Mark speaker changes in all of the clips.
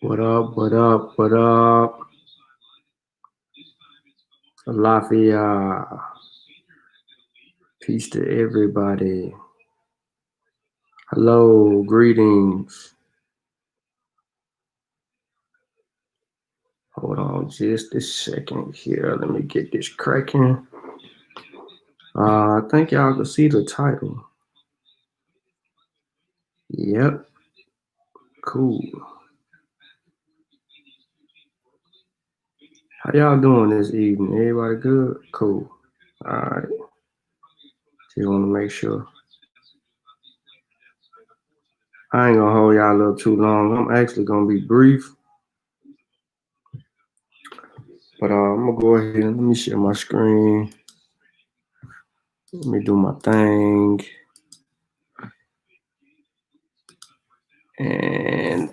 Speaker 1: What up? What up? What up? Lafayette. Peace to everybody. Hello, greetings. Hold on just a second here. Let me get this cracking. I think y'all can see the title. Yep. Cool. How y'all doing this evening? Everybody good? Cool. All right. Just want to make sure. I ain't gonna hold y'all up too long. I'm actually gonna be brief. But I'm gonna go ahead and let me share my screen. Let me do my thing. And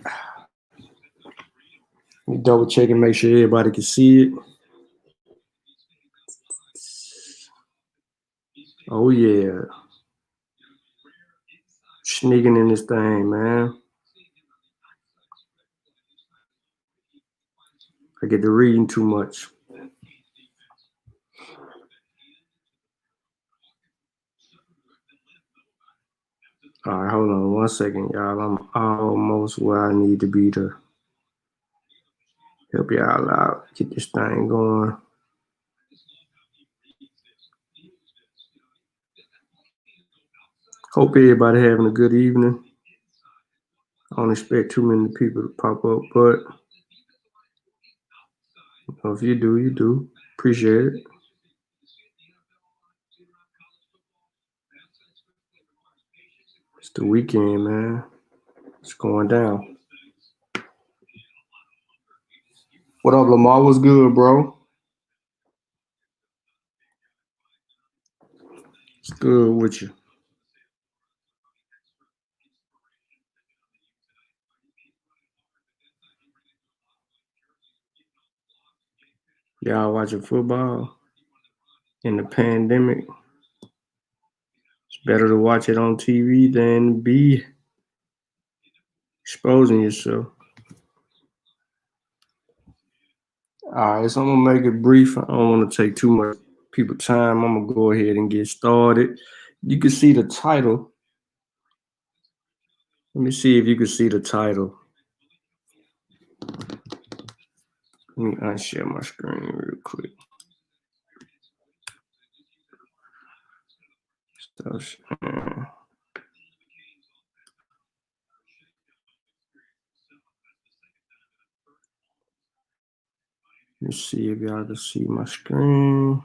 Speaker 1: we double check and make sure everybody can see it. Oh yeah. Sneaking in this thing, man. I get to reading too much. All right, hold on 1 second, y'all. I'm almost where I need to be to help y'all out, get this thing going. Hope everybody having a good evening. I don't expect too many people to pop up, but if you do, you do. Appreciate it. It's the weekend, man. It's going down. What up, Lamar? What's good, bro? It's good with you. Y'all watching football in the pandemic? It's better to watch it on TV than be exposing yourself. All right, so I'm gonna make it brief. I don't want to take too much people's time. I'm gonna go ahead and get started. You can see the title. Let me see if you can see the title. Let me unshare my screen real quick. Let me see if y'all can see my screen.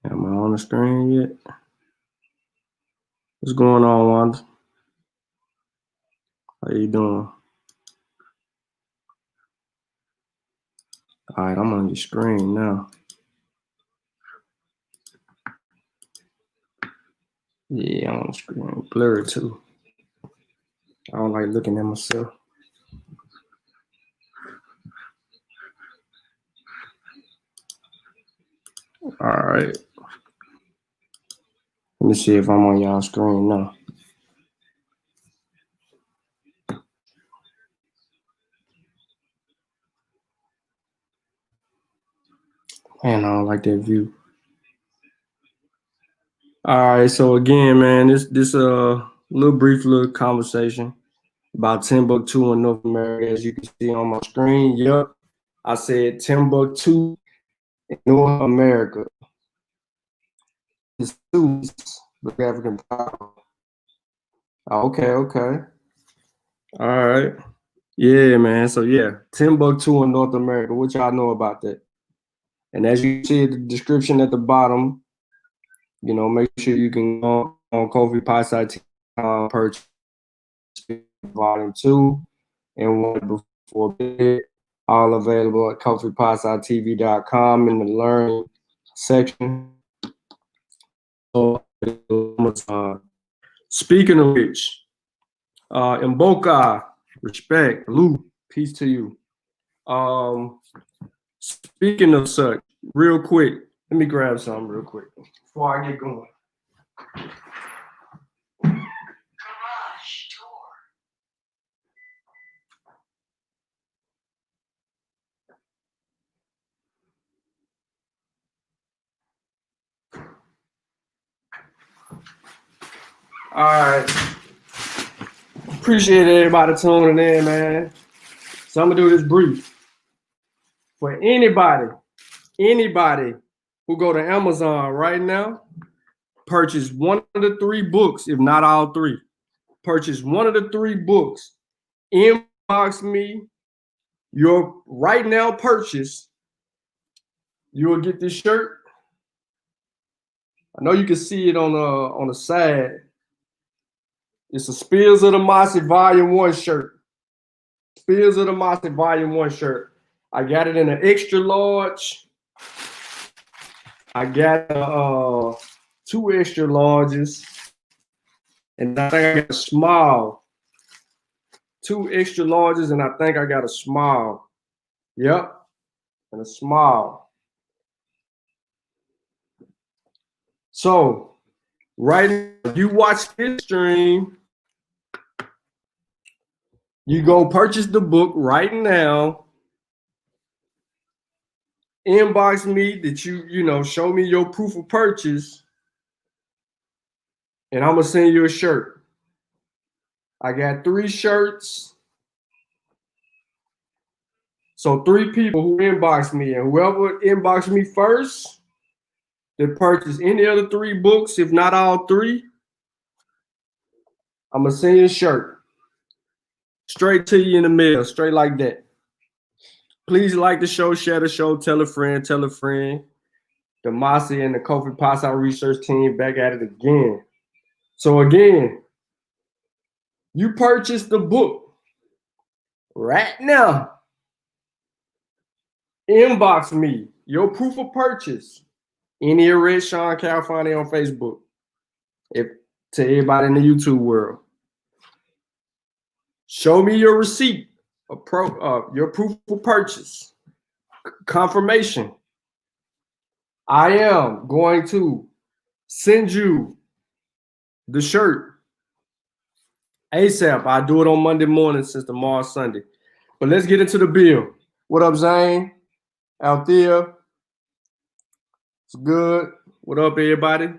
Speaker 1: Am I on the screen yet? What's going on, Wanda? How you doing? All right, I'm on your screen now. Yeah, I'm on the screen. Blurry too. I don't like looking at myself. All right. Let me see if I'm on y'all screen now. Man, I don't like that view. All right, so again, man, this little brief little conversation about Timbuktu in North America, as you can see on my screen. Yep, I said Timbuktu in North America. It's the African power. Okay. All right. Yeah, man. So yeah, Timbuktu in North America. What y'all know about that? And as you see the description at the bottom, you know, make sure you can go on Kofi Pie purchase Volume 2 and 1 before bed. All available at coffeepotsitv.com in the learning section. So, speaking of which, Mboka, respect, Lou, peace to you. Speaking of such, real quick, let me grab something real quick before I get going. All right. Appreciate everybody tuning in, man. So I'm gonna do this brief. For anybody who go to Amazon right now, purchase one of the 3 books, if not all 3. Purchase one of the 3 books. Inbox me your right now purchase. You will get this shirt. I know you can see it on the side. It's a Spears of the Mossi Volume 1 shirt. Spears of the Mossi Volume 1 shirt. I got it in an extra large. I got 2 extra larges. And I think I got a small. 2 extra larges, and I think I got a small. Yep. And a small. So, right now, you watch this stream, you go purchase the book right now. Inbox me that you show me your proof of purchase, and I'm gonna send you a shirt. I got 3 shirts. So 3 people who inbox me, and whoever inbox me first, that purchase any of the 3 books, if not all 3, I'm gonna send you a shirt. Straight to you in the mail, straight like that. Please like the show, share the show, tell a friend, tell a friend. The Mossi and the Kofi Pasa research team back at it again. So again, you purchase the book right now. Inbox me your proof of purchase. Any Red Sean Calfani on Facebook. To everybody in the YouTube world. Show me your receipt, your proof of purchase, confirmation. I am going to send you the shirt ASAP. I do it on Monday morning since tomorrow's Sunday. But let's get into the bill. What up, Zane? Althea? It's good. What up, everybody?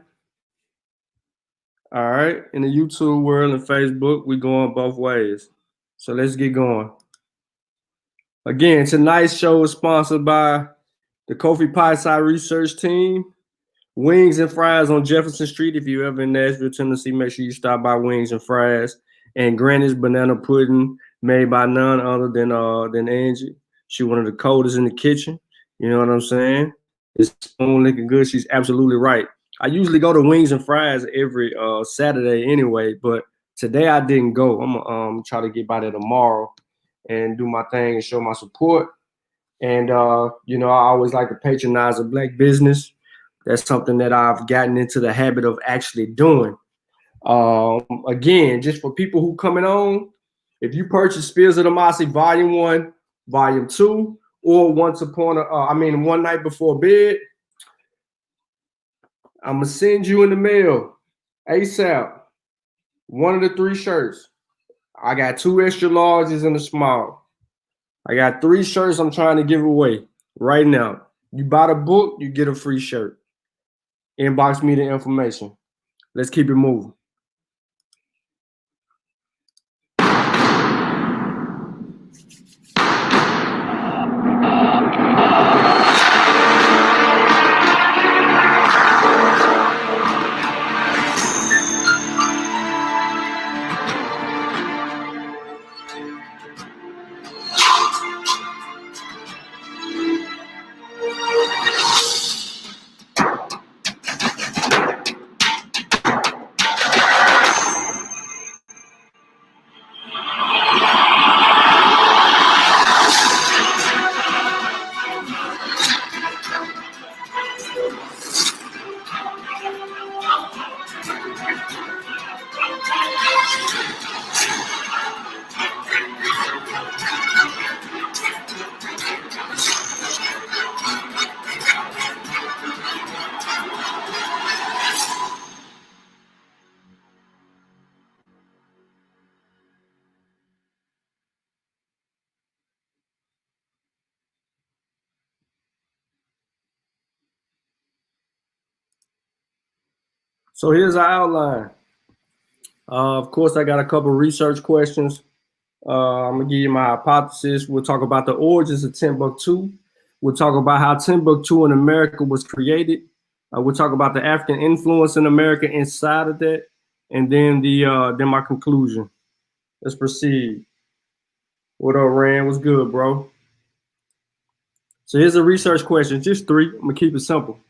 Speaker 1: All right. In the YouTube world and Facebook, we're going both ways. So let's get going. Again, tonight's show is sponsored by the Kofi Pie research team. Wings and Fries on Jefferson Street. If you're ever in Nashville, Tennessee, make sure you stop by Wings and Fries. And Granny's banana pudding made by none other than Angie. She's one of the coldest in the kitchen. You know what I'm saying? It's spoon looking good. She's absolutely right. I usually go to Wings and Fries every Saturday anyway, but today I didn't go. I'm gonna try to get by there tomorrow and do my thing and show my support. And I always like to patronize a Black business. That's something that I've gotten into the habit of actually doing. Again, just for people who coming on, if you purchase Spears of the Mossi Volume 1, Volume 2, or One Night Before Bed, I'm going to send you in the mail ASAP one of the 3 shirts. I got 2 extra larges and a small. I got 3 shirts I'm trying to give away right now. You buy the book, you get a free shirt. Inbox me the information. Let's keep it moving. So here's our outline. Of course, I got a couple research questions. I'm gonna give you my hypothesis. We'll talk about the origins of Timbuktu. We'll talk about how Timbuktu in America was created. We'll talk about the African influence in America inside of that, and then then my conclusion. Let's proceed. What up, Rand? What's good, bro? So here's a research question, just 3. I'm gonna keep it simple,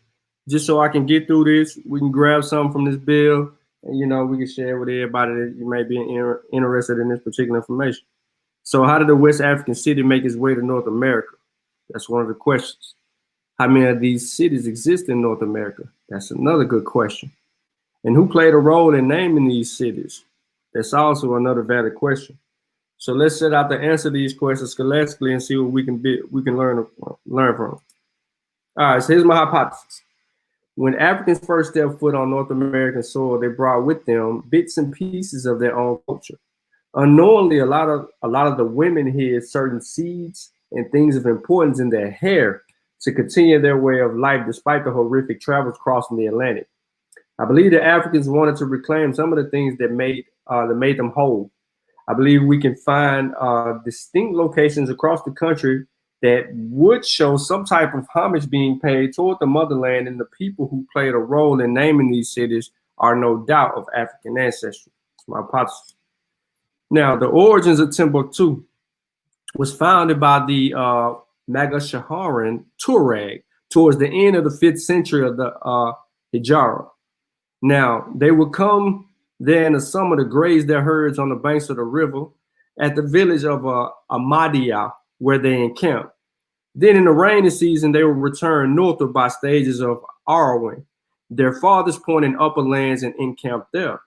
Speaker 1: just so I can get through this. We can grab something from this bill, and we can share with everybody that you may be interested in this particular information. So how did the West African city make its way to North America? That's one of the questions. How many of these cities exist in North America? That's another good question. And who played a role in naming these cities? That's also another valid question. So let's set out to answer these questions scholastically and see what we can learn from. All right, so here's my hypothesis. When Africans first stepped foot on North American soil, they brought with them bits and pieces of their own culture. Unknowingly, a lot of the women hid certain seeds and things of importance in their hair to continue their way of life despite the horrific travels crossing the Atlantic. I believe the Africans wanted to reclaim some of the things that made them whole. I believe we can find distinct locations across the country that would show some type of homage being paid toward the motherland, and the people who played a role in naming these cities are no doubt of African ancestry. That's my hypothesis. Now, the origins of Timbuktu was founded by the Magashaharan Tuareg towards the end of the 5th century of the Hijra. Now, they would come there in the summer to graze their herds on the banks of the river at the village of Ahmadiyya, where they encamped. Then in the rainy season, they would return northward by stages of Arwen, their farthest point in upper lands, and encamp there.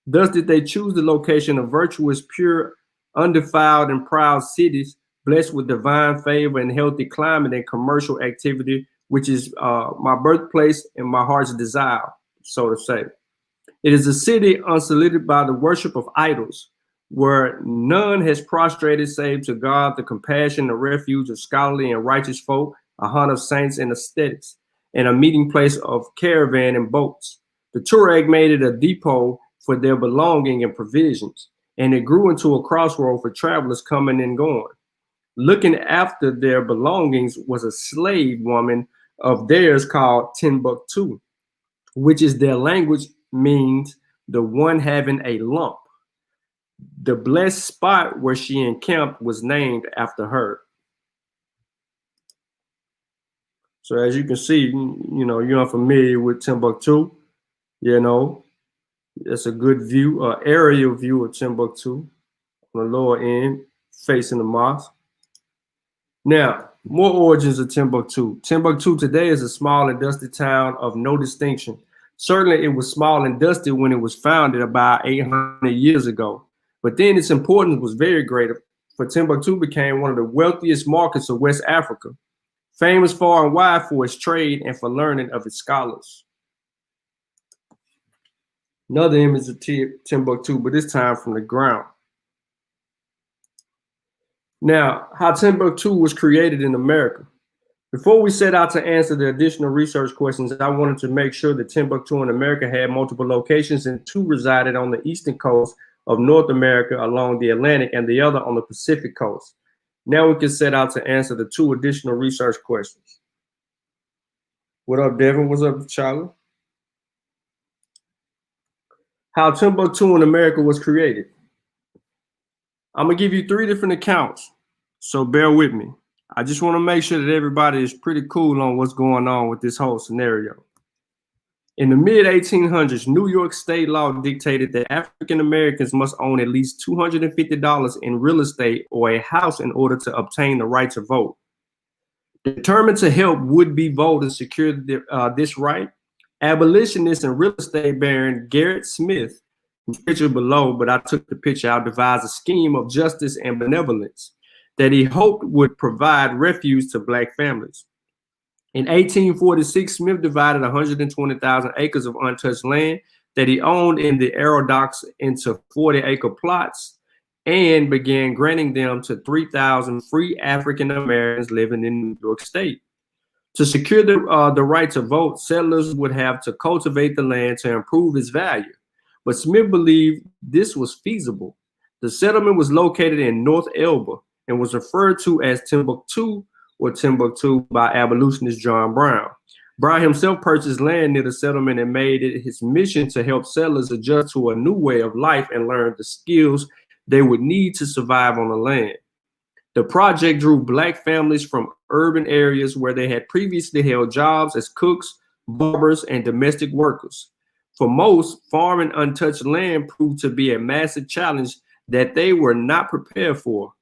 Speaker 1: Thus did they choose the location of virtuous, pure, undefiled, and proud cities, blessed with divine favor and healthy climate and commercial activity, which is my birthplace and my heart's desire, so to say. It is a city unsolicited by the worship of idols, where none has prostrated save to God, the compassion, the refuge of scholarly and righteous folk, a haunt of saints and ascetics, and a meeting place of caravan and boats. The Tuareg made it a depot for their belonging and provisions, and it grew into a crossroad for travelers coming and going. Looking after their belongings was a slave woman of theirs called Timbuktu, which is their language means the one having a lump. The blessed spot where she encamped was named after her. So as you can see, you're familiar with Timbuktu, it's a good view, aerial view of Timbuktu on the lower end, facing the mosque. Now, more origins of Timbuktu. Timbuktu today is a small and dusty town of no distinction. Certainly, it was small and dusty when it was founded about 800 years ago. But then its importance was very great, for Timbuktu became one of the wealthiest markets of West Africa, famous far and wide for its trade and for learning of its scholars. Another image of Timbuktu, but this time from the ground. Now, how Timbuktu was created in America. Before we set out to answer the additional research questions, I wanted to make sure that Timbuktu in America had multiple locations, and 2 resided on the eastern coast of North America along the Atlantic and the other on the Pacific coast. Now we can set out to answer the 2 additional research questions. What up, Devin? What's up, Charlie? How Timbuktu in America was created. I'm gonna give you 3 different accounts, so bear with me. I just want to make sure that everybody is pretty cool on what's going on with this whole scenario. In the mid-1800s, New York state law dictated that African Americans must own at least $250 in real estate or a house in order to obtain the right to vote. Determined to help would-be voters secure this right, abolitionist and real estate baron Garrett Smith, picture below, but I took the picture out, devised a scheme of justice and benevolence that he hoped would provide refuge to Black families. In 1846, Smith divided 120,000 acres of untouched land that he owned in the Aerodocks into 40-acre plots and began granting them to 3,000 free African Americans living in New York State. To secure the right to vote, settlers would have to cultivate the land to improve its value. But Smith believed this was feasible. The settlement was located in North Elba and was referred to as Timbuktu or Timbuktu by abolitionist John Brown. Brown himself purchased land near the settlement and made it his mission to help settlers adjust to a new way of life and learn the skills they would need to survive on the land. The project drew Black families from urban areas where they had previously held jobs as cooks, barbers, and domestic workers. For most, farming untouched land proved to be a massive challenge that they were not prepared for.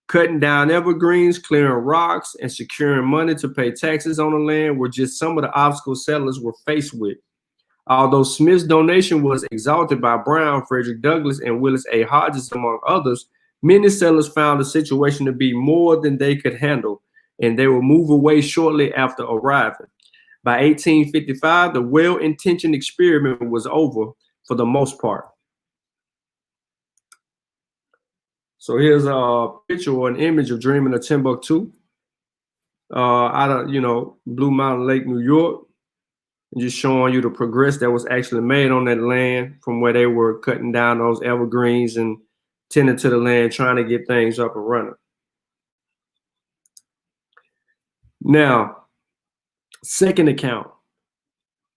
Speaker 1: Cutting down evergreens, clearing rocks, and securing money to pay taxes on the land were just some of the obstacles settlers were faced with. Although Smith's donation was exalted by Brown, Frederick Douglass, and Willis A. Hodges, among others, many settlers found the situation to be more than they could handle, and they would move away shortly after arriving. By 1855, the well-intentioned experiment was over for the most part. So here's a picture or an image of Dreaming of Timbuktu out of, Blue Mountain Lake, New York. And just showing you the progress that was actually made on that land from where they were cutting down those evergreens and tending to the land, trying to get things up and running. Now, second account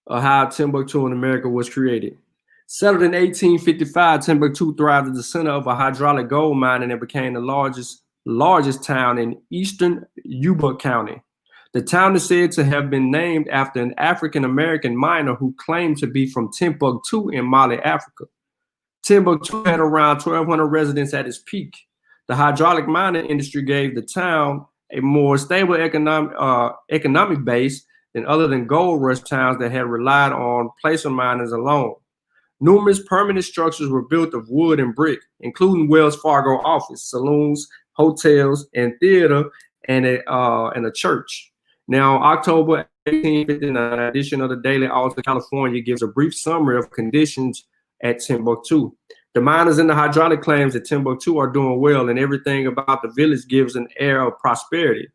Speaker 1: of how Timbuktu in America was created. Settled in 1855, Timbuktu thrived at the center of a hydraulic gold mine, and it became the largest town in eastern Yuba County. The town is said to have been named after an African-American miner who claimed to be from Timbuktu in Mali, Africa. Timbuktu had around 1,200 residents at its peak. The hydraulic mining industry gave the town a more stable economic base than gold rush towns that had relied on placer miners alone. Numerous permanent structures were built of wood and brick, including Wells Fargo office, saloons, hotels, and theater, and a church. Now, October 1859, an edition of the Daily Alta California gives a brief summary of conditions at Timbuktu. The miners in the hydraulic claims that Timbuktu are doing well, and everything about the village gives an air of prosperity.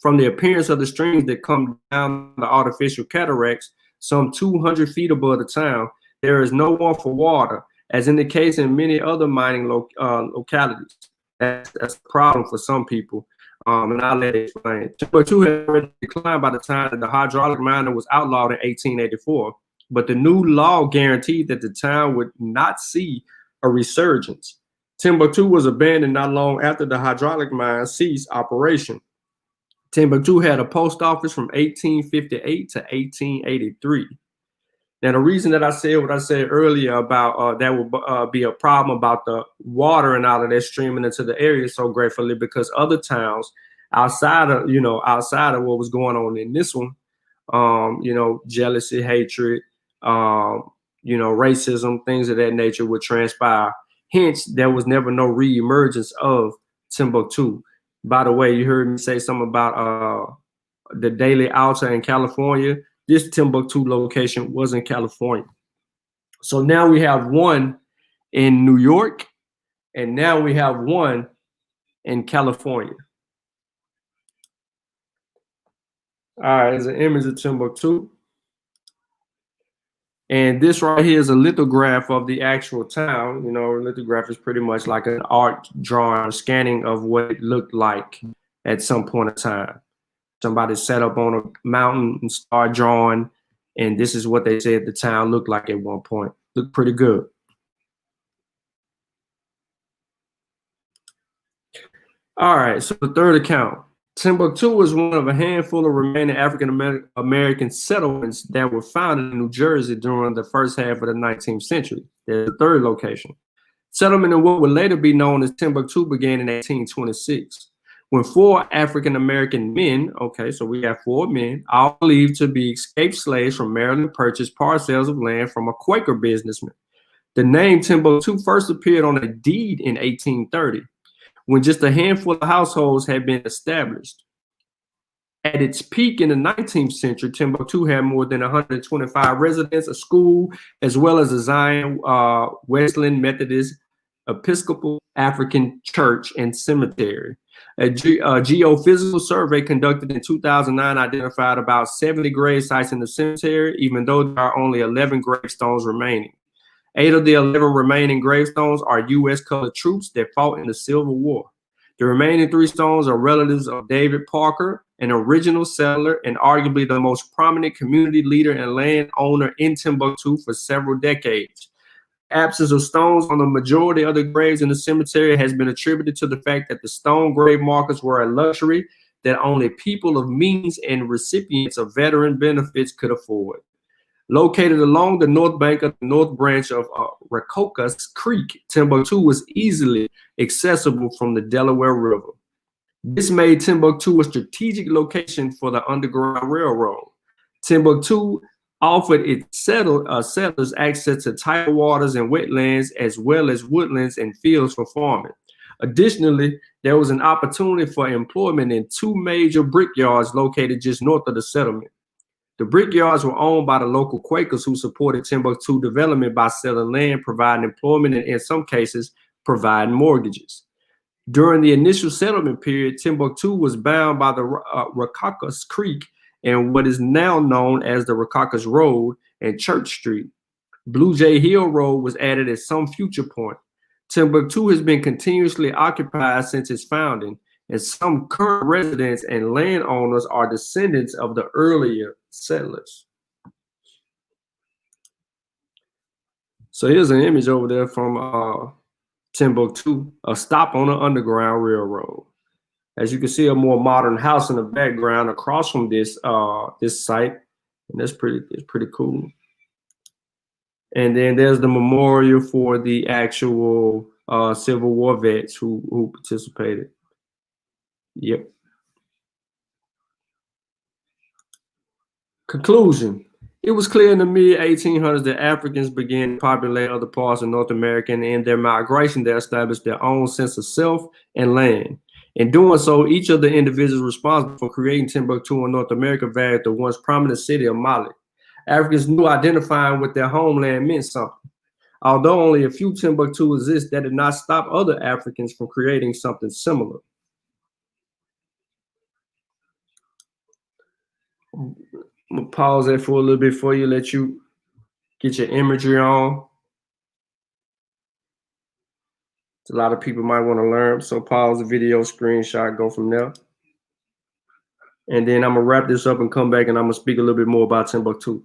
Speaker 1: From the appearance of the streams that come down the artificial cataracts, some 200 feet above the town, there is no one for water, as in the case in many other mining localities. That's a problem for some people. And I'll let it explain. Timbuktu had already declined by the time that the hydraulic mining was outlawed in 1884, but the new law guaranteed that the town would not see a resurgence. Timbuktu was abandoned not long after the hydraulic mine ceased operation. Timbuktu had a post office from 1858 to 1883. Now, the reason that I said what I said earlier about that would be a problem about the water and all of that streaming into the area so gratefully, because other towns outside of what was going on in this one, jealousy, hatred, racism, things of that nature would transpire. Hence, there was never no reemergence of Timbuktu. By the way, you heard me say something about the Daily Alta in California. This Timbuktu location was in California. So now we have one in New York, and now we have one in California. All right, there's an image of Timbuktu. And this right here is a lithograph of the actual town. A lithograph is pretty much like an art drawing, scanning of what it looked like at some point in time. Somebody sat up on a mountain and started drawing, and this is what they said the town looked like at one point. Looked pretty good. All right, so the third account. Timbuktu was one of a handful of remaining African American settlements that were founded in New Jersey during the first half of the 19th century. There's the third location. Settlement in what would later be known as Timbuktu began in 1826. When 4 African American men, okay, so we have 4 men, all believed to be escaped slaves from Maryland, purchased parcels of land from a Quaker businessman. The name Timbuktu first appeared on a deed in 1830, when just a handful of households had been established. At its peak in the 19th century, Timbuktu had more than 125 residents, a school, as well as a Zion Wesleyan Methodist Episcopal African church and cemetery. A geophysical survey conducted in 2009 identified about 70 grave sites in the cemetery, even though there are only 11 gravestones remaining. 8 of the 11 remaining gravestones are U.S. colored troops that fought in the Civil War. The remaining 3 stones are relatives of David Parker, an original settler and arguably the most prominent community leader and landowner in Timbuktu for several decades. Absence of stones on the majority of the graves in the cemetery has been attributed to the fact that the stone grave markers were a luxury that only people of means and recipients of veteran benefits could afford. Located along the north bank of the north branch of Rakokas Creek, Timbuktu was easily accessible from the Delaware River. This made Timbuktu a strategic location for the Underground Railroad. Timbuktu offered its settlers access to tidal waters and wetlands, as well as woodlands and fields for farming. Additionally, there was an opportunity for employment in 2 major brickyards located just north of the settlement. The brickyards were owned by the local Quakers who supported Timbuktu development by selling land, providing employment, and in some cases, providing mortgages. During the initial settlement period, Timbuktu was bound by the Rakokas Creek and what is now known as the Rakokas Road and Church Street. Blue Jay Hill Road was added at some future point. Timbuktu has been continuously occupied since its founding, and some current residents and landowners are descendants of the earlier settlers. So here's an image over there from Timbuktu, a stop on the Underground Railroad. As you can see, a more modern house in the background across from this site, and it's pretty cool. And then there's the memorial for the actual Civil War vets who participated. Yep. Conclusion. It was clear in the mid-1800s that Africans began to populate other parts of North America, and in their migration, they established their own sense of self and land. In doing so, each of the individuals responsible for creating Timbuktu in North America varied the once prominent city of Mali. Africans knew identifying with their homeland meant something. Although only a few Timbuktu exist, that did not stop other Africans from creating something similar. I'm gonna pause that for a little bit for you, let you get your imagery on. A lot of people might want to learn, so pause the video, screenshot, go from there. And then I'm gonna wrap this up and come back and I'm gonna speak a little bit more about Timbuktu.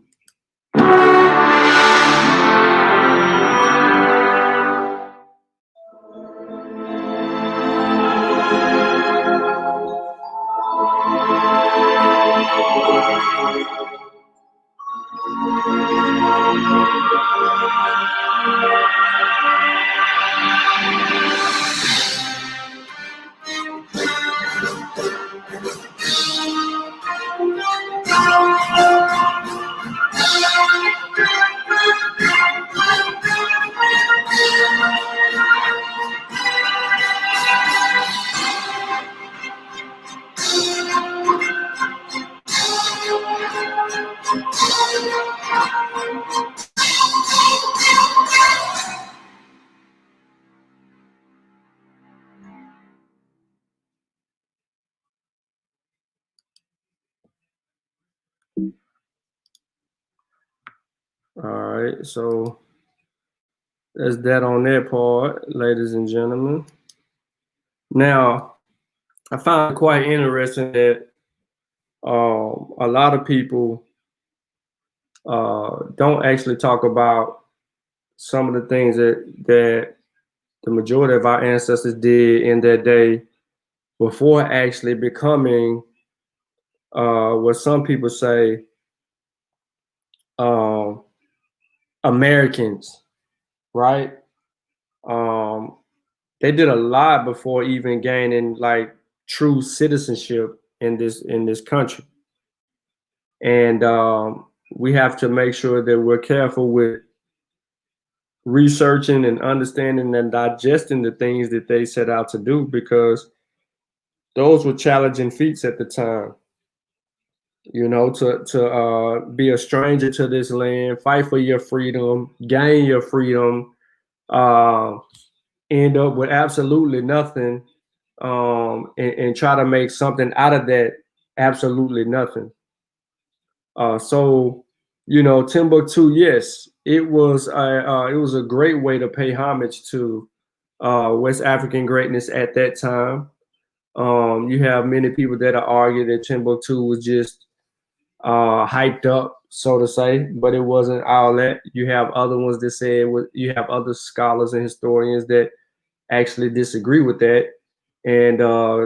Speaker 1: All right, so that's that on that part, ladies and gentlemen. Now, I found it quite interesting that a lot of people don't actually talk about some of the things that the majority of our ancestors did in their day before actually becoming what some people say Americans, right? They did a lot before even gaining like true citizenship in this country, and we have to make sure that we're careful with researching and understanding and digesting the things that they set out to do, because those were challenging feats at the time. You know, to be a stranger to this land, fight for your freedom, gain your freedom, end up with absolutely nothing, and try to make something out of that absolutely nothing. So, Timbuktu, yes, it was a great way to pay homage to West African greatness at that time. You have many people that argue that Timbuktu was just hyped up, so to say, but it wasn't all that. You have other ones that say you have other scholars and historians that actually disagree with that, and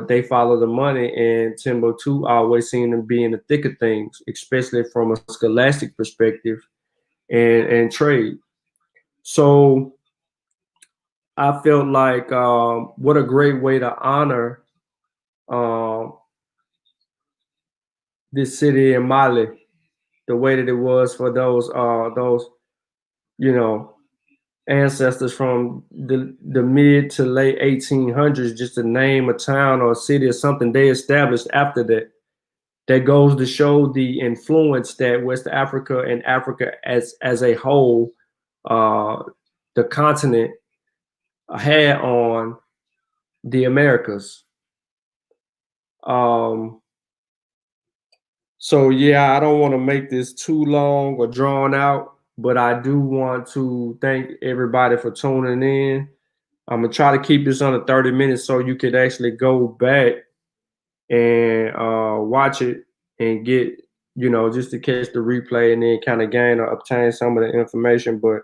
Speaker 1: they follow the money. And Timbuktu always seemed to be in the thick of things, especially from a scholastic perspective and trade. So I felt like what a great way to honor um, this city in Mali, the way that it was for those you know ancestors from the mid to late 1800s, just to name a town or a city or something they established after that. That goes to show the influence that West Africa and Africa as a whole, uh, the continent, had on the Americas. Um, so yeah, I don't want to make this too long or drawn out, but I do want to thank everybody for tuning in. I'm gonna try to keep this under 30 minutes so you could actually go back and watch it and get, just to catch the replay and then kind of gain or obtain some of the information. But,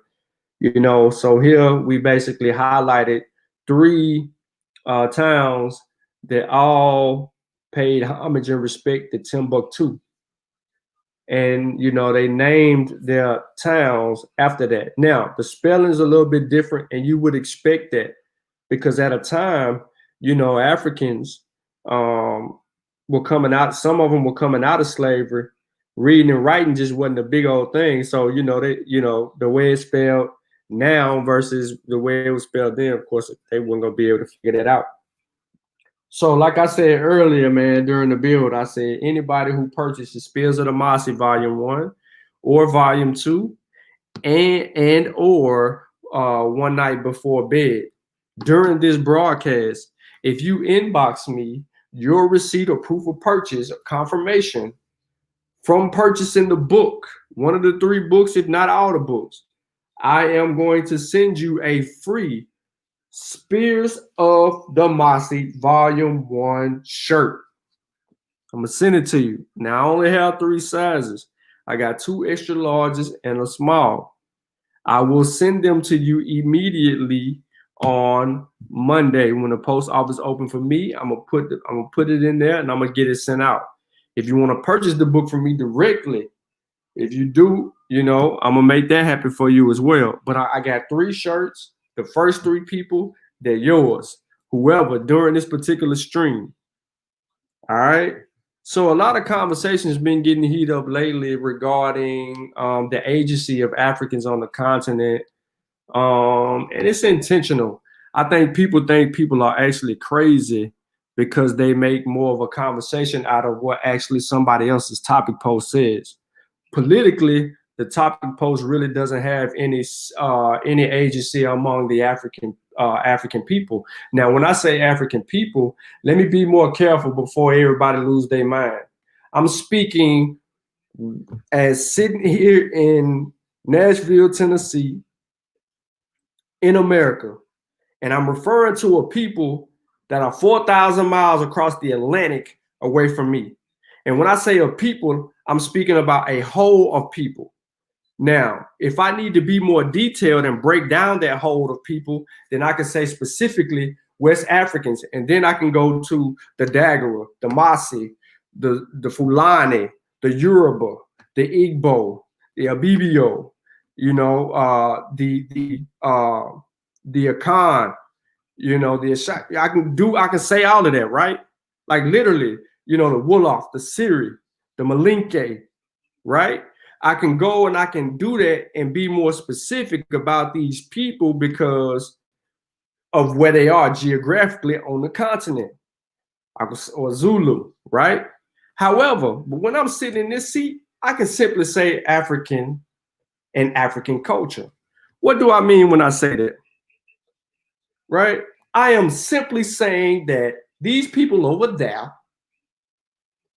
Speaker 1: so here we basically highlighted three towns that all paid homage and respect to Timbuktu. And, they named their towns after that. Now, the spelling is a little bit different, and you would expect that because at a time, Africans were coming out. Some of them were coming out of slavery. Reading and writing just wasn't a big old thing. So the way it's spelled now versus the way it was spelled then, of course, they weren't gonna be able to figure that out. So, like I said earlier, man, during the build, I said anybody who purchases Spears of the Mossi Volume 1 or Volume 2 and or one night before bed during this broadcast, if you inbox me your receipt or proof of purchase or confirmation from purchasing the book, one of the three books, if not all the books, I am going to send you a free Spears of the Mossi Volume 1 shirt. I'm gonna send it to you. Now I only have 3 sizes. I got 2 extra larges and a small. I will send them to you immediately on Monday when the post office open for me. I'm gonna put it in there and I'm gonna get it sent out. If you want to purchase the book from me directly, if you do, I'm gonna make that happen for you as well. But I got 3 shirts. The first 3 people, they're yours. Whoever during this particular stream. All right. So a lot of conversation has been getting heated up lately regarding the agency of Africans on the continent, and it's intentional. I think people are actually crazy because they make more of a conversation out of what actually somebody else's topic post says. Politically, the topic post really doesn't have any agency among the African people. Now, when I say African people, let me be more careful before everybody lose their mind. I'm speaking as sitting here in Nashville, Tennessee, in America, and I'm referring to a people that are 4,000 miles across the Atlantic away from me. And when I say a people, I'm speaking about a whole of people. Now, if I need to be more detailed and break down that whole of people, then I can say specifically West Africans, and then I can go to the Dagara, the Mossi, the Fulani, the Yoruba, the Igbo, the Abibio, the Akan, the Ashak. I can say all of that, right? Like literally, the Wolof, the Siri, the Malinke, right? I can go and I can do that and be more specific about these people because of where they are geographically on the continent, or Zulu, right? However, but when I'm sitting in this seat, I can simply say African and African culture. What do I mean when I say that? Right? I am simply saying that these people over there,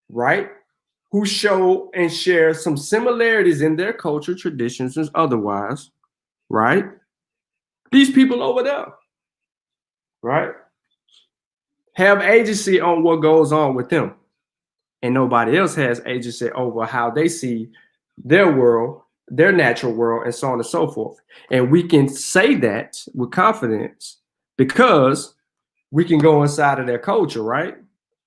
Speaker 1: right, who show and share some similarities in their culture, traditions, and otherwise, right? These people over there, right, have agency on what goes on with them. And nobody else has agency over how they see their world, their natural world, and so on and so forth. And we can say that with confidence because we can go inside of their culture, right?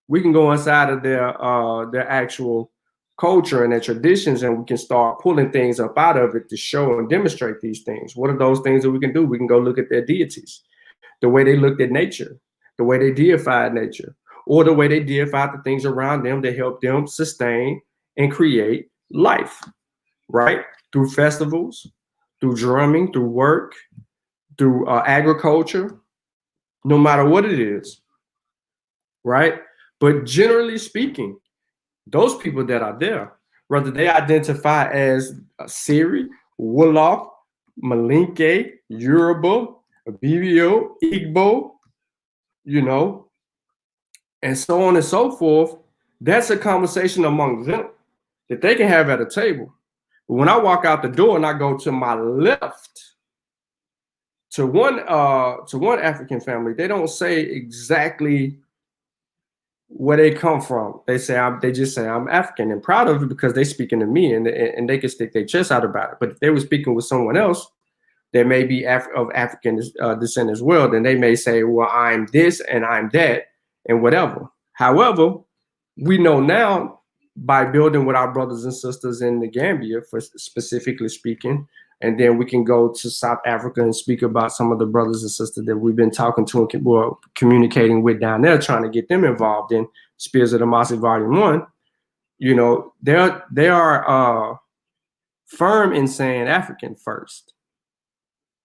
Speaker 1: We can go inside of their actual culture and their traditions, and we can start pulling things up out of it to show and demonstrate these things. What are those things that we can do? We can go look at their deities, the way they looked at nature, the way they deified nature, or the way they deified the things around them that help them sustain and create life, right? Through festivals, through drumming, through work, through agriculture, no matter what it is, right? But generally speaking, those people that are there, whether they identify as Siri, Wolof, Malinke, Yoruba, Bibio, Igbo, you know, and so on and so forth, that's a conversation among them that they can have at a table. But when I walk out the door and I go to my left to one African family, they don't say exactly where they come from. They just say I'm African and proud of it because they're speaking to me and they can stick their chest out about it. But if they were speaking with someone else that may be of African descent as well, then they may say, well, I'm this and I'm that and whatever. However, we know now by building with our brothers and sisters in the Gambia, for specifically speaking, and then we can go to South Africa and speak about some of the brothers and sisters that we've been talking to and communicating with down there, trying to get them involved in Spears of the Mossi Volume 1. You know, they are firm in saying African first,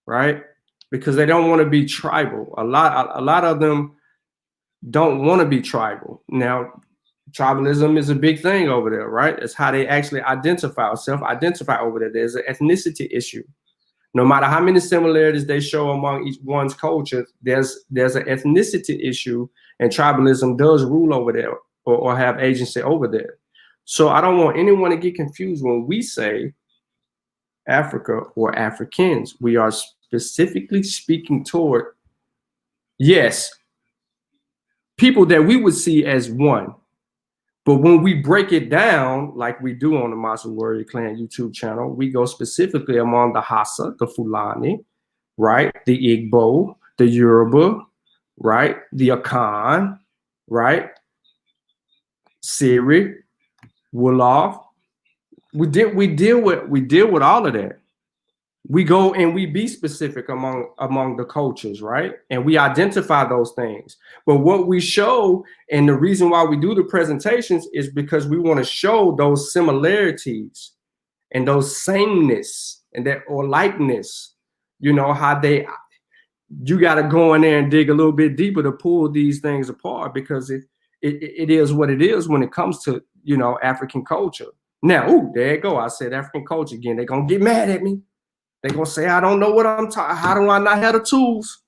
Speaker 1: right? Because they don't want to be tribal. A lot of them don't want to be tribal. Now, tribalism is a big thing over there, right? It's how they actually identify or self-identify over there. There's an ethnicity issue. No matter how many similarities they show among each one's culture, there's an ethnicity issue, and tribalism does rule over there or have agency over there. So I don't want anyone to get confused when we say Africa or Africans. We are specifically speaking toward, yes, people that we would see as one. But when we break it down, like we do on the Mossi Warrior Clan YouTube channel, we go specifically among the Hassa, the Fulani, right? The Igbo, the Yoruba, right? The Akan, right? Siri, Wolof. We deal with all of that. We go and we be specific among the cultures, right? And we identify those things. But what we show, and the reason why we do the presentations, is because we want to show those similarities and those sameness and that or likeness. You know how you got to go in there and dig a little bit deeper to pull these things apart, because it is what it is when it comes to, you know, African culture. Now, ooh, there you go. I said African culture again. They're gonna get mad at me. They're going to say, I don't know what I'm talking. How do I not have the tools?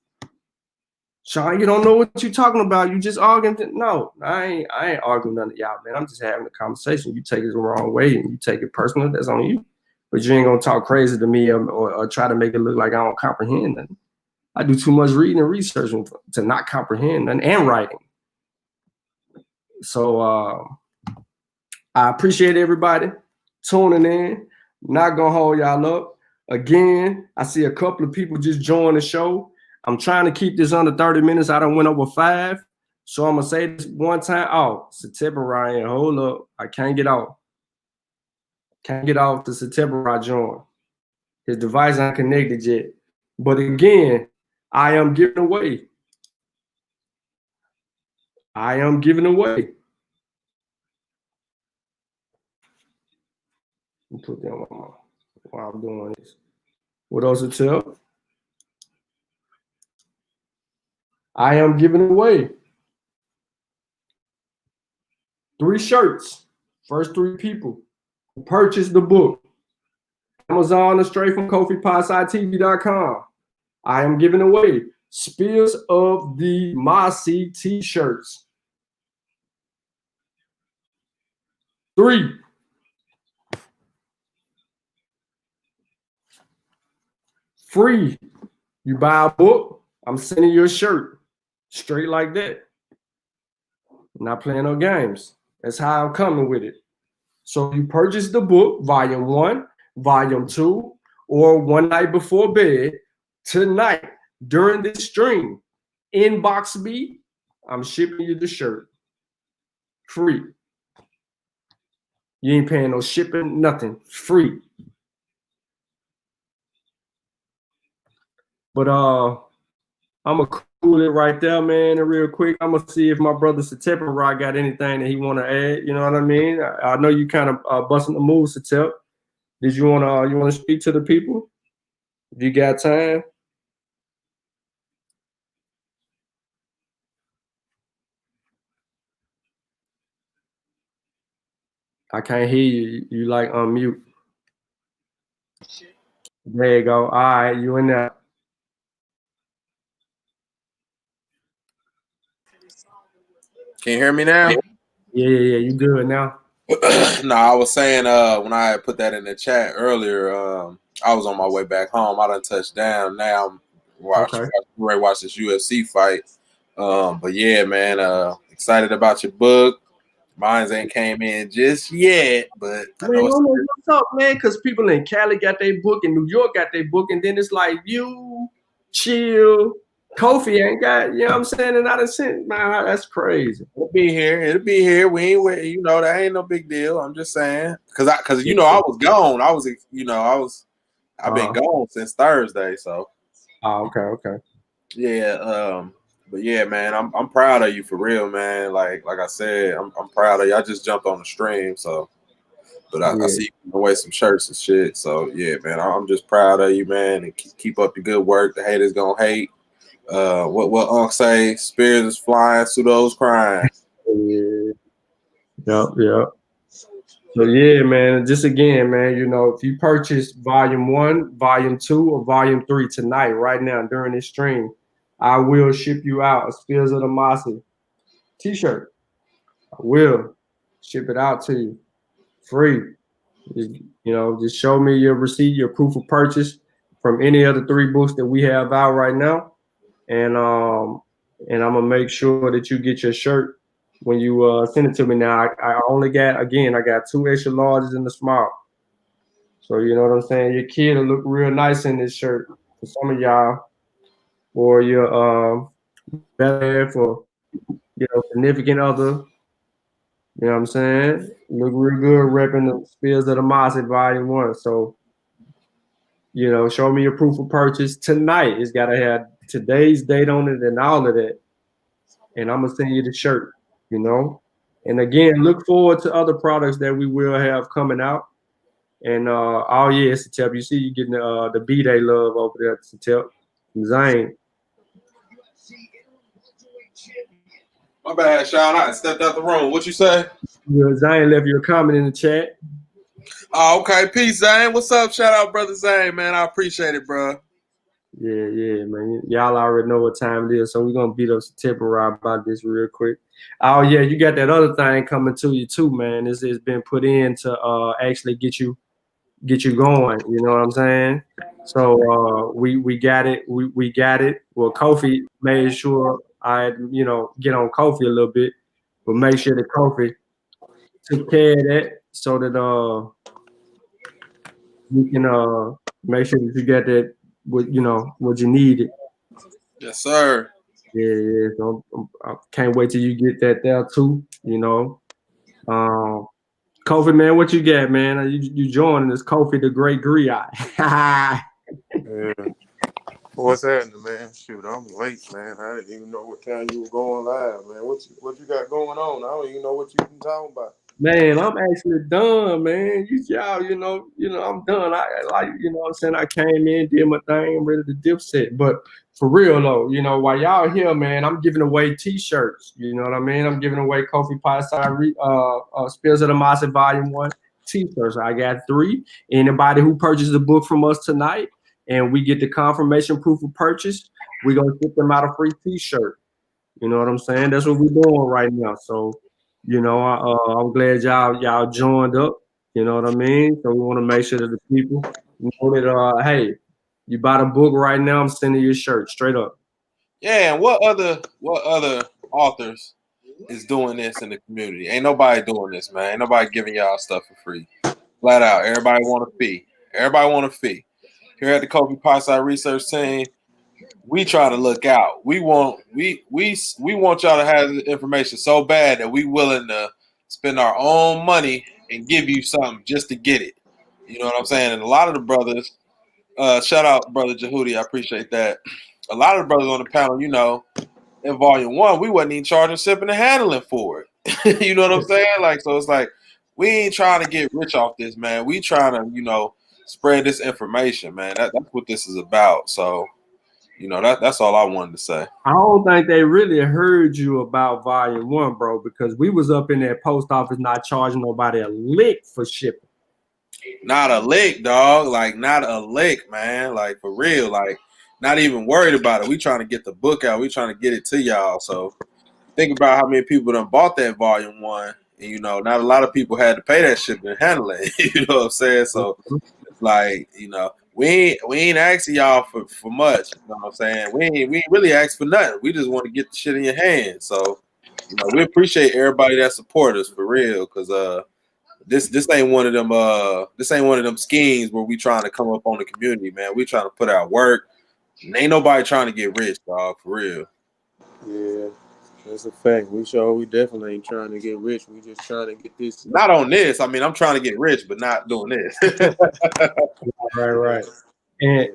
Speaker 1: Sean, you don't know what you're talking about. You just arguing. No, I ain't arguing none of y'all, man. I'm just having a conversation. You take it the wrong way and you take it personal, that's on you. But you ain't going to talk crazy to me or try to make it look like I don't comprehend nothing. I do too much reading and researching to not comprehend nothing, and writing. So I appreciate everybody tuning in. Not going to hold y'all up. Again, I see a couple of people just join the show. I'm trying to keep this under 30 minutes. I done went over 5. So I'm going to say this one time. Oh, September Ryan, hold up. I can't get off. Can't get off the September Ryan join. His device ain't connected yet. But again, I am giving away. I am giving away. Let me put that on while I'm doing this. What else to tell? I am giving away 3 shirts. First 3 people who purchase the book. Amazon or straight from KofiPodSideTV.com. I am giving away Spears of the Mossi t-shirts. 3. Free. You buy a book, I'm sending you a shirt. Straight like that. Not playing no games. That's how I'm coming with it. So you purchase the book, volume 1, volume 2, or one night before bed, tonight, during this stream, inbox me, I'm shipping you the shirt. Free. You ain't paying no shipping, nothing. Free. But I'm gonna cool it right there, man. And real quick, I'm gonna see if my brother Satep Rock got anything that he want to add. You know what I mean? I know you kind of busting the moves, Satep. Did you wanna speak to the people? If you got time. I can't hear you. You like unmute. There you go. All right, you in there.
Speaker 2: Can you hear me now?
Speaker 1: Yeah. You good now?
Speaker 2: No, I was saying when I put that in the chat earlier, I was on my way back home. I done touched down. Now I'm ready to watch this UFC fight. But yeah, man, excited about your book. Mine ain't came in just yet, but I know
Speaker 1: what's up, man? Because people in Cali got their book, and New York got their book, and then it's like you, Chill, Kofi ain't got. You know what I'm saying? And I done sent, man, that's crazy.
Speaker 2: It'll be here. It'll be here. We ain't, that ain't no big deal. I'm just saying, because I was gone. I've been gone since Thursday. So.
Speaker 1: Oh, okay.
Speaker 2: Yeah. But yeah, man, I'm proud of you for real, man. Like I said, I'm proud of you. I just jumped on the stream, so. But I see you giving away some shirts and shit. So yeah, man, I'm just proud of you, man, and keep up the good work. The haters gonna hate. What Unc say? Spears is flying, pseudos crying.
Speaker 1: Yep. So yeah, man. Just again, man. If you purchase volume 1, volume 2, or volume 3 tonight, right now during this stream, I will ship you out a Spears of the Mossi T-shirt. I will ship it out to you free. Just show me your receipt, your proof of purchase from any of the 3 books that we have out right now, and I'm gonna make sure that you get your shirt when you send it to me. Now I only got, again, I got 2 extra larges in the small, so you know what I'm saying. Your kid will look real nice in this shirt for some of y'all, or your better for significant other. You know what I'm saying? Look real good repping the Spears of the Mossi Volume 1. So, show me your proof of purchase tonight. It's got to have today's date on it and all of that. And I'm going to send you the shirt, And again, look forward to other products that we will have coming out. And, Satep, you see you getting the B-Day love over there, Satep. Zane.
Speaker 2: My bad, Sean. I stepped out the room. What you say?
Speaker 1: Zane left you a comment in the chat.
Speaker 2: Oh, okay. Peace, Zane. What's up? Shout out, brother Zane, man. I appreciate it, bro.
Speaker 1: Yeah, man. Y'all already know what time it is, so we're gonna beat up Satep about this real quick. Oh yeah, you got that other thing coming to you too, man. It's been put in to actually get you going. You know what I'm saying? So we got it. We got it. Well, Kofi made sure I get on Kofi a little bit, but make sure that Kofi took care of that so that you can make sure that you get that what you needed.
Speaker 2: Yes, sir.
Speaker 1: Yeah. So I can't wait till you get that there too. Kofi, man, what you got, man? You joining this Kofi the Great Griot.
Speaker 3: Yeah. What's happening, man? Shoot, I'm late, man. I didn't even know what time you were going live, man. What you got going on? I don't even know what you been talking about.
Speaker 1: Man, I'm actually done, man. I'm done. I like, what I'm saying, I came in, did my thing, ready to dip set. But for real though, while y'all here, man, I'm giving away T-shirts. You know what I mean? I'm giving away Kofi Pie Spears of the Mossi Volume 1 T-shirts. I got 3. Anybody who purchased the book from us tonight, and we get the confirmation proof of purchase, we're gonna get them out a free T-shirt. You know what I'm saying? That's what we're doing right now. So You know, I'm glad y'all joined up. You know what I mean? So we want to make sure that the people know that hey, you buy the book right now, I'm sending you a shirt straight up.
Speaker 2: Yeah, and what other authors is doing this in the community? Ain't nobody doing this, man. Ain't nobody giving y'all stuff for free. Flat out. Everybody want a fee. Everybody want a fee. Here at the Kobe Pieside Research Team, we try to look out. We want y'all to have the information so bad that we willing to spend our own money and give you something just to get it. You know what I'm saying? And a lot of the brothers, shout out brother Jehudi, I appreciate that. A lot of the brothers on the panel, you know, in volume one, we wasn't even charging shipping and handling for it. You know what I'm saying? Like, so it's like we ain't trying to get rich off this, man. We trying to, you know, spread this information, man. That's what this is about. So, you know, that's all I wanted to say.
Speaker 1: I don't think they really heard you about volume one, bro, because we was up in that post office not charging nobody a lick for shipping.
Speaker 2: Not a lick, dog. Like, not a lick, man. Like, for real. Like, not even worried about it. We trying to get the book out. We trying to get it to y'all. So think about how many people done bought that volume one. And, you know, not a lot of people had to pay that shipping and handling. You know what I'm saying? So it's like, you know, we ain't asking y'all for much. You know what I'm saying? We ain't really asked for nothing. We just want to get the shit in your hands. So, you know, we appreciate everybody that support us for real. Cause this ain't one of them schemes where we trying to come up on the community, man. We trying to put out work. And ain't nobody trying to get rich, dog, for real.
Speaker 3: Yeah, that's a fact. We definitely ain't trying to get rich. We just trying to get this.
Speaker 2: Not on this. I mean, I'm trying to get rich, but not doing this.
Speaker 1: Right. And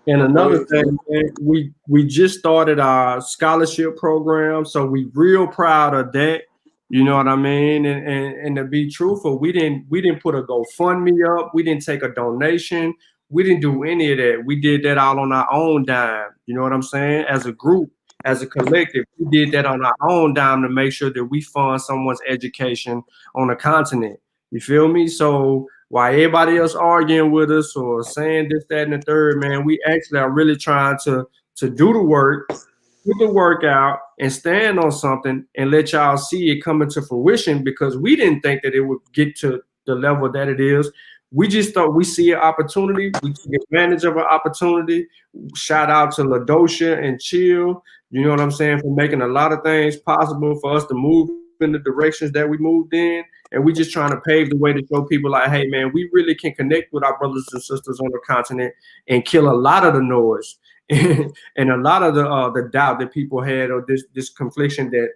Speaker 3: Yeah,
Speaker 1: And
Speaker 3: go
Speaker 1: another
Speaker 3: ahead, Joe.
Speaker 1: thing, man, we just started our scholarship program, so we real proud of that. You know what I mean? And to be truthful, we didn't put a GoFundMe up, we didn't take a donation, we didn't do any of that. We did that all on our own dime. You know what I'm saying? As a group, as a collective, we did that on our own dime to make sure that we fund someone's education on the continent. You feel me? So while everybody else arguing with us or saying this, that, and the third, man, we actually are really trying to do the work, put the work out, and stand on something and let y'all see it come into fruition because we didn't think that it would get to the level that it is. We just thought we see an opportunity, we take advantage of an opportunity. Shout out to LaDosha and Chill, you know what I'm saying, for making a lot of things possible for us to move in the directions that we moved in. And we just trying to pave the way to show people like, hey man, we really can connect with our brothers and sisters on the continent and kill a lot of the noise and a lot of the doubt that people had or this confliction that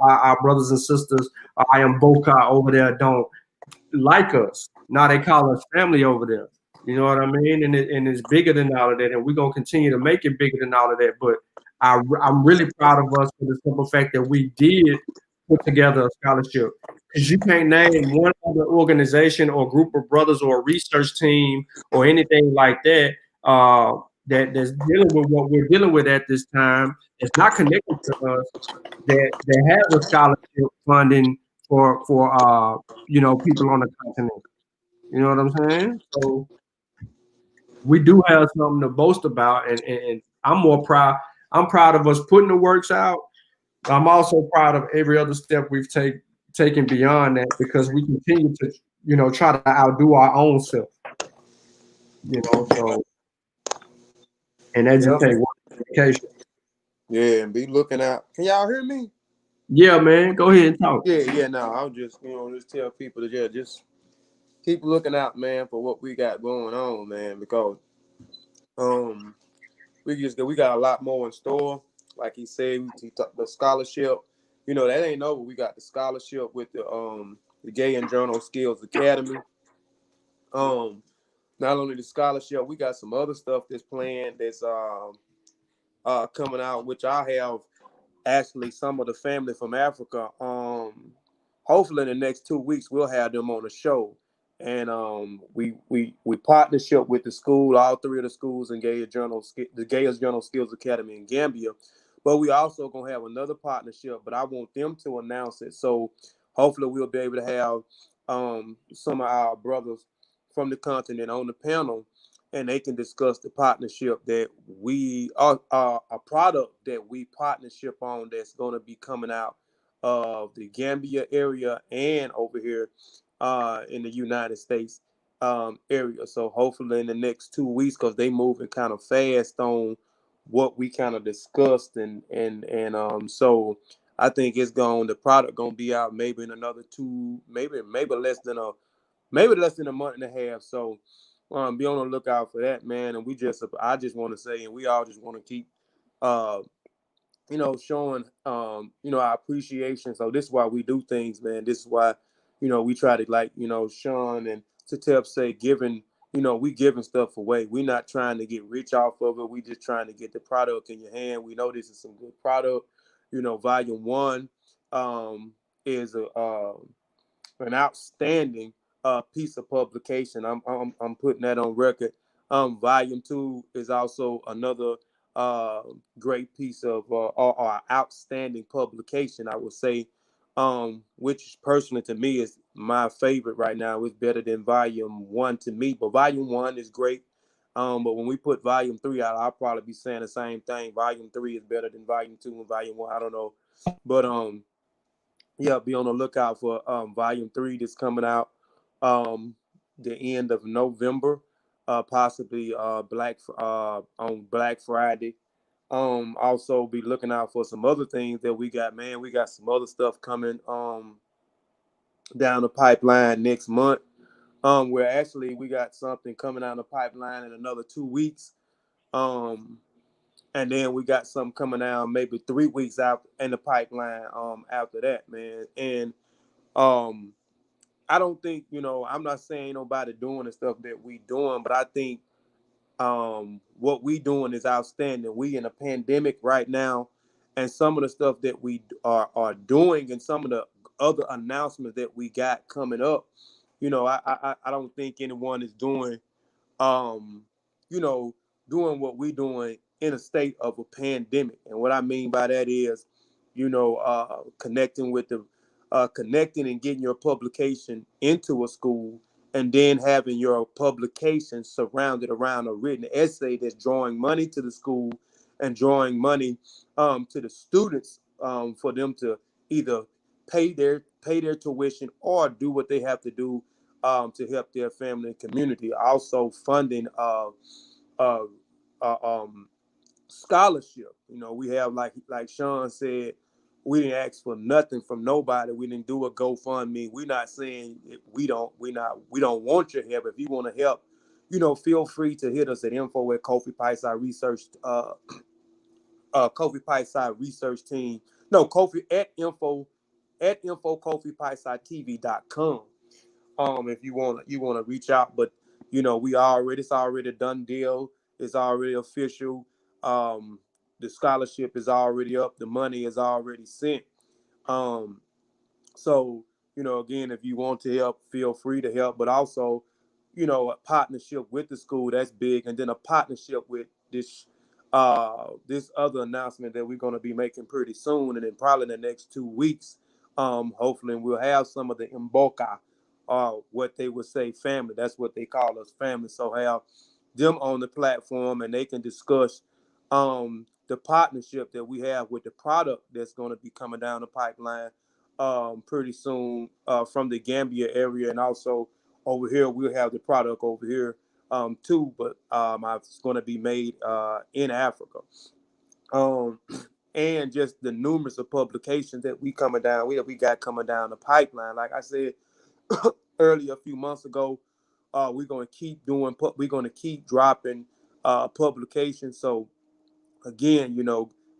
Speaker 1: our brothers and sisters, I am Boca over there, don't like us. Now they call us family over there. You know what I mean? And it's bigger than all of that, and we're gonna continue to make it bigger than all of that. But I'm really proud of us for the simple fact that we did put together a scholarship. Because you can't name one other organization or group of brothers or a research team or anything like that that's dealing with what we're dealing with at this time. It's not connected to us that has a scholarship funding for people on the continent. You know what I'm saying? So we do have something to boast about, and I'm more proud. I'm proud of us putting the works out. I'm also proud of every other step we've taken beyond that because we continue to, try to outdo our own self. So and that just
Speaker 3: Yep.
Speaker 1: take one dedication.
Speaker 3: Yeah, and be looking out. Can y'all hear me?
Speaker 1: Yeah, man. Go ahead and talk.
Speaker 3: Yeah. No, I'll just tell people to just keep looking out, man, for what we got going on, man, because um we got a lot more in store. Like he said, the scholarship, that ain't over. We got the scholarship with the Gay and Journal Skills Academy. Not only the scholarship, we got some other stuff that's planned that's coming out, which I have actually some of the family from Africa. Hopefully in the next 2 weeks we'll have them on the show. And we partnership with the school, all three of the schools in the Gayers Journal Skills Academy in Gambia. But we also gonna have another partnership, but I want them to announce it. So hopefully we'll be able to have some of our brothers from the continent on the panel, and they can discuss the partnership that we are a product that we partnership on that's going to be coming out of the Gambia area and over here in the United States area. So hopefully in the next 2 weeks, because they moving kind of fast on what we kind of discussed, and so I think the product gonna be out maybe in another maybe less than a month and a half. So be on the lookout for that, man. And I just want to say, and we all just want to keep uh showing our appreciation. So this is why we do things, man. This is why we try to, like, Sean and Satep say, giving, we giving stuff away. We not trying to get rich off of it. We just trying to get the product in your hand. We know this is some good product. Volume 1 is an outstanding piece of publication. I'm putting that on record. Volume 2 is also another great piece of or outstanding publication, I would say, which personally to me is my favorite right now. It's better than Volume 1 to me, but Volume 1 is great. But when we put Volume 3 out, I'll probably be saying the same thing. Volume 3 is better than Volume 2 and Volume 1. I don't know, but yeah, be on the lookout for Volume 3 that's coming out the end of November, possibly on Black Friday. Also be looking out for some other things that we got, man. We got some other stuff coming down the pipeline next month. Where actually we got something coming down the pipeline in another 2 weeks. And then we got something coming out maybe 3 weeks out in the pipeline after that, man. And I don't think, I'm not saying nobody doing the stuff that we doing, but I think what we doing is outstanding. We in a pandemic right now, and some of the stuff that we are doing, and some of the other announcements that we got coming up, I don't think anyone is doing um, you know, doing what we're doing in a state of a pandemic. And what I mean by that is, connecting and getting your publication into a school, and then having your publication surrounded around a written essay that's drawing money to the school and drawing money to the students for them to either pay their tuition or do what they have to do to help their family and community. Also funding uh, scholarship. We have, like Sean said, we didn't ask for nothing from nobody. We didn't do a GoFundMe. We're not saying we don't want your help. If you want to help, feel free to hit us at info at Kofi Pipeside Research Kofi Pipeside Research Team. No, Kofi at info KofiPipesideTV.com. If you want to reach out, but it's already a done deal. It's already official. The scholarship is already up. The money is already sent. Um, so, again, if you want to help, feel free to help. But also, a partnership with the school, that's big. And then a partnership with this other announcement that we're going to be making pretty soon, and then probably in the next 2 weeks. Hopefully we'll have some of the Mboka, what they would say family. That's what they call us, family. So have them on the platform, and they can discuss the partnership that we have with the product that's going to be coming down the pipeline pretty soon from the Gambia area. And also over here, we'll have the product over here too, but it's going to be made in Africa. Um, and just the numerous of publications that we got coming down the pipeline. Like I said earlier, a few months ago, we're going to keep dropping publications. So again,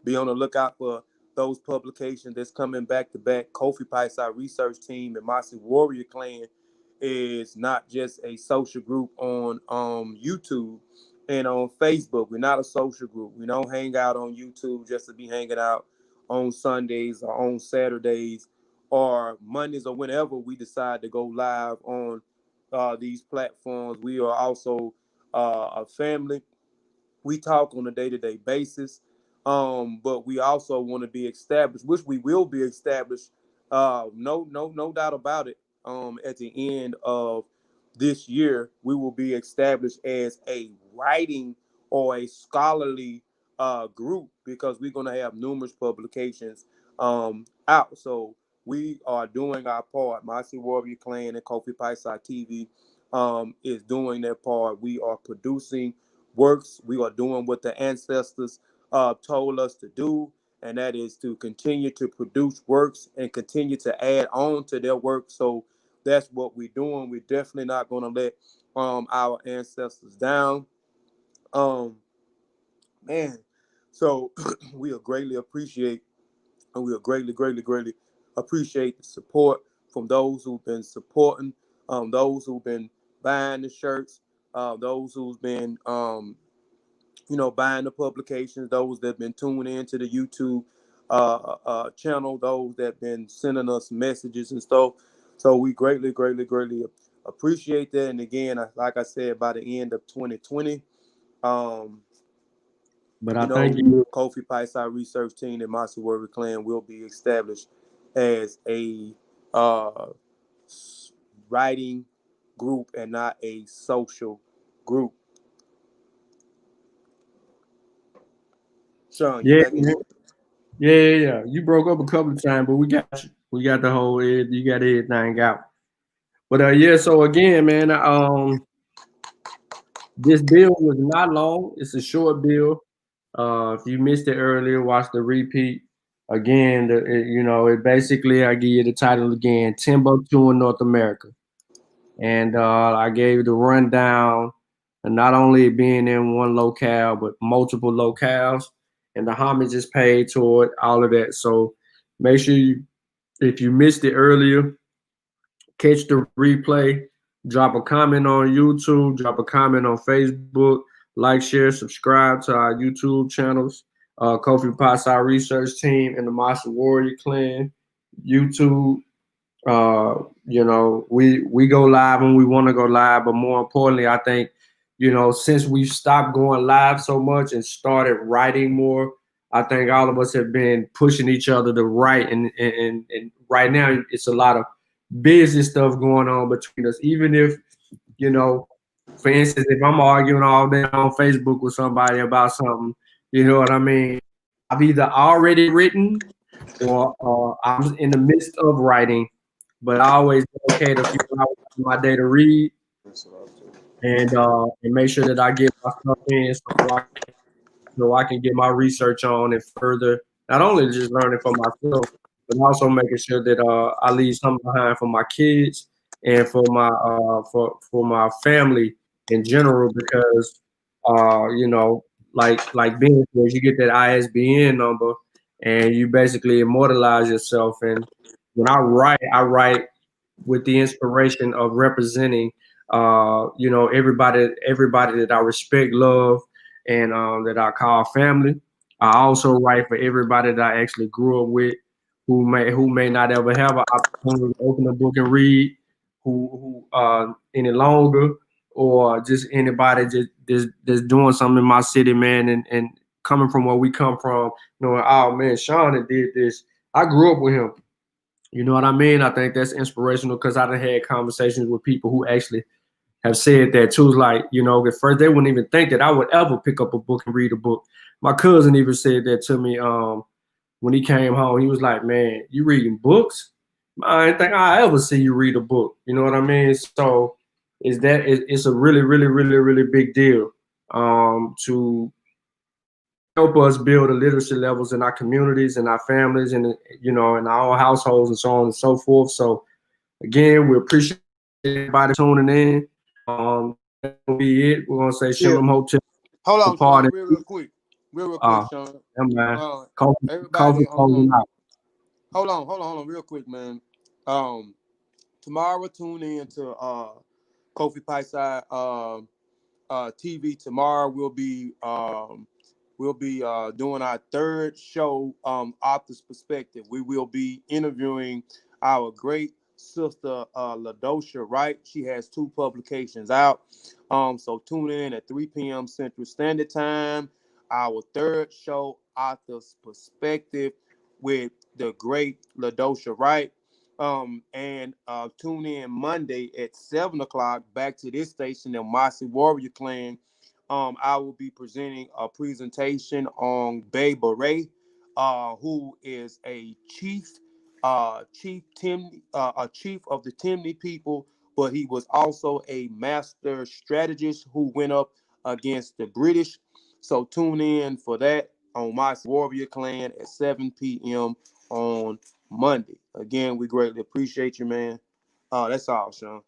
Speaker 3: be on the lookout for those publications that's coming back to back. Kofi Pipeside Research Team and Mossi Warrior Clan is not just a social group on YouTube and on Facebook. We're not a social group. We don't hang out on YouTube just to be hanging out on Sundays or on Saturdays or Mondays or whenever we decide to go live on these platforms. We are also a family. We talk on a day-to-day basis, but we also want to be established, which we will be established. No doubt about it. At the end of this year, we will be established as a writing or a scholarly group, because we're going to have numerous publications out. So we are doing our part. Mossi Warrior Clan and Kofi Paisa TV is doing their part. We are producing works. We are doing what the ancestors told us to do, and that is to continue to produce works and continue to add on to their work. So that's what we're doing. We're definitely not going to let our ancestors down. Um, man, so we are greatly appreciate, and we are greatly appreciate the support from those who've been supporting, those who've been buying the shirts, those who've been buying the publications, those that have been tuning into the YouTube channel, those that have been sending us messages and stuff. So we greatly appreciate that. And again, like I said, by the end of 2020,
Speaker 1: But I think you,
Speaker 3: Kofi Paisa Research Team and Mossi Warrior Clan will be established as a uh, writing group and not a social group. Sean, you
Speaker 1: yeah,
Speaker 3: back in here?
Speaker 1: yeah. You broke up a couple of times, but we got you. We got the whole. You got everything out. But yeah. So again, man, this bill was not long. It's a short bill. If you missed it earlier, watch the repeat. Again, it basically, I give you the title again, Timbuktu in North America. And I gave you the rundown, and not only being in one locale, but multiple locales, and the homage is paid toward all of that. So make sure if you missed it earlier, catch the replay, drop a comment on YouTube, drop a comment on Facebook, like, share, subscribe to our YouTube channels, Kofi Pasa Research Team and the Mossi Warrior Clan YouTube. We go live when we want to go live, but more importantly, I think, since we've stopped going live so much and started writing more, I think all of us have been pushing each other to write, and right now it's a lot of business stuff going on between us. Even if, you know, for instance, if I'm arguing all day on Facebook with somebody about something, you know what I mean? I've either already written or I'm in the midst of writing, but I always dedicate a few hours of my day to read and make sure that I get my stuff in so I can get my research on and further not only just learning for myself, but also making sure that I leave something behind for my kids and for my family in general because like being you get that ISBN number and you basically immortalize yourself. And when I write with the inspiration of representing everybody that I respect, love, and that I call family. I also write for everybody that I actually grew up with, who may not ever have an opportunity to open a book and read, who any longer, or just anybody that's doing something in my city, man, and coming from where we come from, knowing, oh man, Sean did this. I grew up with him. You know what I mean? I think that's inspirational because I done had conversations with people who actually have said that too. Like, at first they wouldn't even think that I would ever pick up a book and read a book. My cousin even said that to me when he came home. He was like, man, you reading books? I didn't think I ever see you read a book. You know what I mean? So it's a really big deal to help us build the literacy levels in our communities and our families and, in our own households and so on and so forth. So again, we appreciate everybody tuning in. That will be it. We're gonna say
Speaker 3: Yeah.
Speaker 1: Shalom Hotel
Speaker 3: Hold on,
Speaker 1: party.
Speaker 3: Sean, real quick. Real quick, Sean.
Speaker 1: Man.
Speaker 3: Everybody,
Speaker 1: Coffee closing out.
Speaker 3: hold on, real quick, man. Tomorrow tune in to Kofi Paisa TV. Tomorrow we'll be doing our third show, Author's Perspective. We will be interviewing our great sister, LaDosha Wright. She has 2 publications out. So tune in at 3 p.m. Central Standard Time. Our third show, Author's Perspective, with the great LaDosha Wright. And tune in Monday at 7 o'clock back to this station, the Mossi Warrior Clan. I will be presenting a presentation on Bay Beret. who is a chief of the Timney people, but he was also a master strategist who went up against the British. So tune in for that on my Warrior Clan at 7 p.m. on Monday. Again, we greatly appreciate you, man. That's all, Sean.